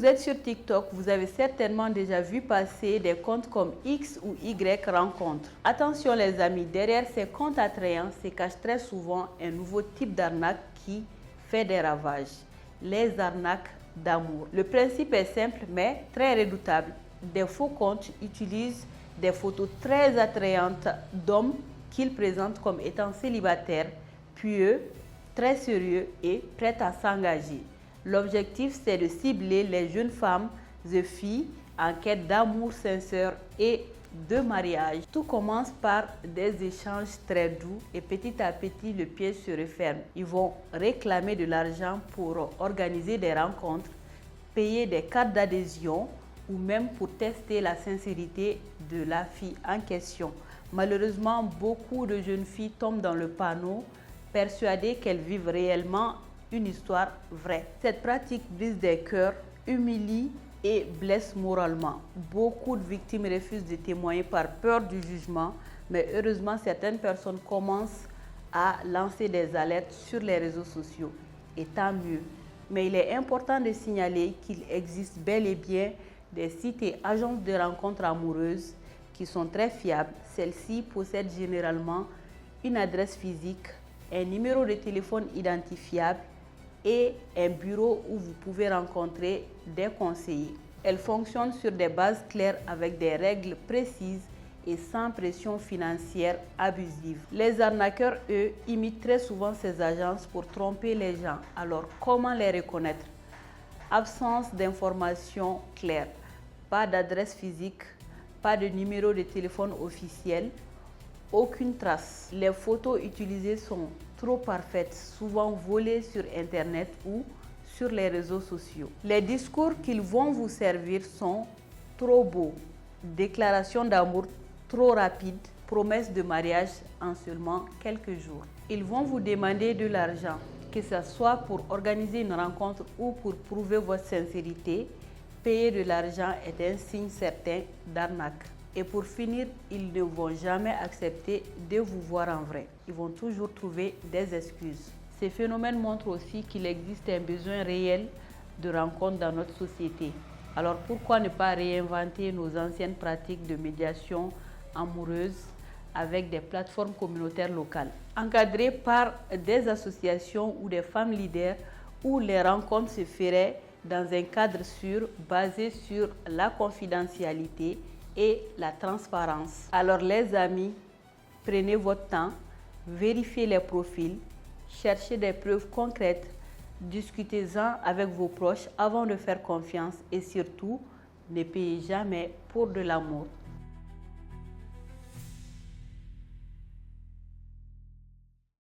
vous êtes sur TikTok, vous avez certainement déjà vu passer des comptes comme X ou Y rencontres. Attention les amis, derrière ces comptes attrayants se cache très souvent un nouveau type d'arnaque qui fait des ravages. Les arnaques d'amour. Le principe est simple mais très redoutable. Des faux comptes utilisent des photos très attrayantes d'hommes qu'ils présentent comme étant célibataires, pieux, très sérieux et prêts à s'engager. L'objectif, c'est de cibler les jeunes femmes et filles en quête d'amour sincère et de mariage. Tout commence par des échanges très doux et petit à petit, le piège se referme. Ils vont réclamer de l'argent pour organiser des rencontres, payer des cartes d'adhésion ou même pour tester la sincérité de la fille en question. Malheureusement, beaucoup de jeunes filles tombent dans le panneau, persuadées qu'elles vivent réellement une histoire vraie. Cette pratique brise des cœurs, humilie et blesse moralement. Beaucoup de victimes refusent de témoigner par peur du jugement, mais heureusement, certaines personnes commencent à lancer des alertes sur les réseaux sociaux. Et tant mieux. Mais il est important de signaler qu'il existe bel et bien des sites et agences de rencontres amoureuses qui sont très fiables. Celles-ci possèdent généralement une adresse physique, un numéro de téléphone identifiable et un bureau où vous pouvez rencontrer des conseillers. Elles fonctionnent sur des bases claires avec des règles précises et sans pression financière abusive. Les arnaqueurs, eux, imitent très souvent ces agences pour tromper les gens. Alors, comment les reconnaître? Absence d'informations claires, pas d'adresse physique, pas de numéro de téléphone officiel, aucune trace. Les photos utilisées sont trop parfaites, souvent volées sur Internet ou sur les réseaux sociaux. Les discours qu'ils vont vous servir sont trop beaux, déclarations d'amour trop rapides, promesses de mariage en seulement quelques jours. Ils vont vous demander de l'argent, que ce soit pour organiser une rencontre ou pour prouver votre sincérité. Payer de l'argent est un signe certain d'arnaque. Et pour finir, ils ne vont jamais accepter de vous voir en vrai. Ils vont toujours trouver des excuses. Ces phénomènes montrent aussi qu'il existe un besoin réel de rencontre dans notre société. Alors pourquoi ne pas réinventer nos anciennes pratiques de médiation amoureuse avec des plateformes communautaires locales, encadrées par des associations ou des femmes leaders où les rencontres se feraient dans un cadre sûr basé sur la confidentialité et la transparence. Alors les amis, prenez votre temps, vérifiez les profils, cherchez des preuves concrètes, discutez-en avec vos proches avant de faire confiance et surtout, ne payez jamais pour de l'amour.